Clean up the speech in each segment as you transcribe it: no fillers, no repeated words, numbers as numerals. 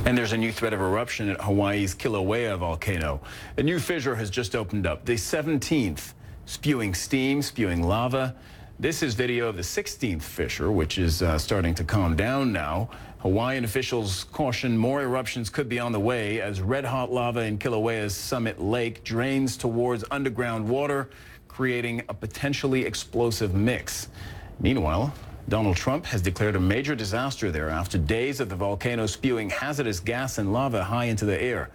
And there's a new threat of eruption at Hawaii's Kilauea volcano. A new fissure has just opened up, the 17th, spewing steam, spewing lava. This is video of the 16th fissure, which is starting to calm down now. Hawaiian officials caution more eruptions could be on the way as red-hot lava in Kilauea's Summit Lake drains towards underground water, creating a potentially explosive mix. Meanwhile, Donald Trump has declared a major disaster there after days of the volcano spewing hazardous gas and lava high into the air.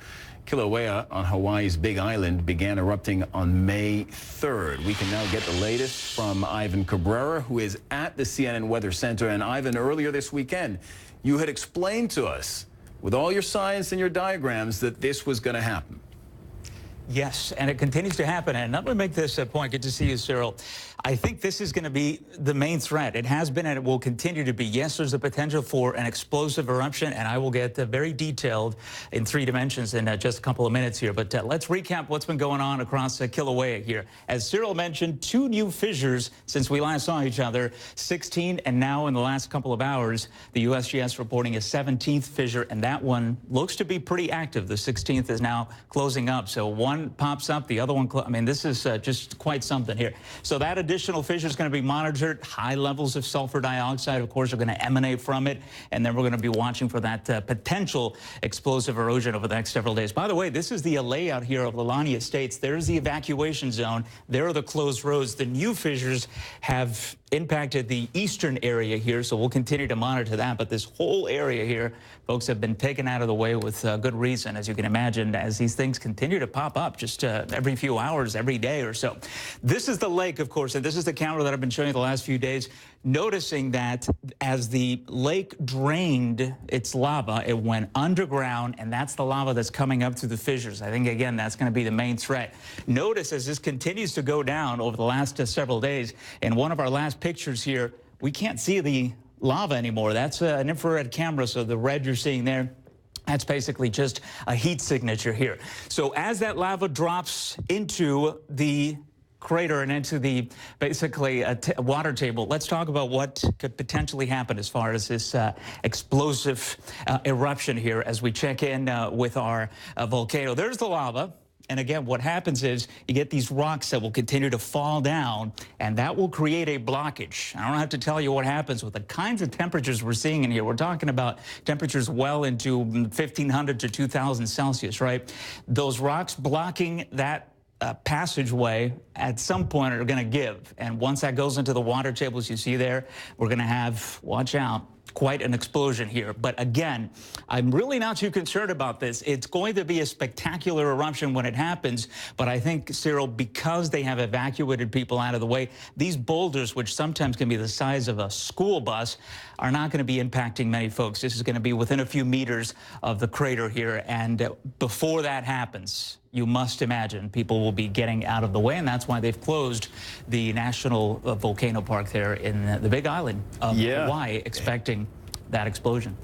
Kilauea on Hawaii's Big Island began erupting on May 3rd. We can now get the latest from Ivan Cabrera, who is at the CNN Weather Center. And Ivan, earlier this weekend, you had explained to us, with all your science and your diagrams, that this was going to happen. Yes, and it continues to happen. And let me make this a point. Good to see you, Cyril. I think this is going to be the main threat. It has been and it will continue to be. Yes, there's a potential for an explosive eruption, and I will get very detailed in 3 dimensions in just a couple of minutes here. But let's recap what's been going on across Kilauea here. As Cyril mentioned, 2 new fissures since we last saw each other, 16, and now in the last couple of hours, the USGS reporting a 17th fissure, and that one looks to be pretty active. The 16th is now closing up. So one pops up, the other one, I mean, this is just quite something here. So that additional fissure is going to be monitored. High levels of sulfur dioxide, of course, are going to emanate from it. And then we're going to be watching for that potential explosive erosion over the next several days. By the way, this is the layout here of Leilani Estates. There's the evacuation zone. There are the closed roads. The new fissures have impacted the eastern area here, so we'll continue to monitor that. But this whole area here, folks, have been taken out of the way with good reason, as you can imagine, as these things continue to pop up just every few hours, every day or so. This is the lake, of course, and this is the camera that I've been showing you the last few days, noticing that as the lake drained its lava, it went underground, and that's the lava that's coming up through the fissures. I think, again, that's going to be the main threat. Notice as this continues to go down over the last several days, in one of our last pictures here, we can't see the lava anymore. That's an infrared camera, so the red you're seeing there, that's basically just a heat signature here. So as that lava drops into the crater and into the basically water table, let's talk about what could potentially happen as far as this explosive eruption here as we check in with our volcano. There's the lava. And again, what happens is you get these rocks that will continue to fall down, and that will create a blockage. I don't have to tell you what happens with the kinds of temperatures we're seeing in here. We're talking about temperatures well into 1,500 to 2,000 Celsius, right? Those rocks blocking that passageway at some point are going to give. And once that goes into the water tables you see there, we're going to have, watch out, quite an explosion here. But again, I'm really not too concerned about this. It's going to be a spectacular eruption when it happens. But I think, Cyril, because they have evacuated people out of the way, these boulders, which sometimes can be the size of a school bus, are not going to be impacting many folks. This is going to be within a few meters of the crater here. And before that happens, you must imagine people will be getting out of the way, and that's why they've closed the National Volcano Park there in the Big Island of Hawaii, expecting that explosion.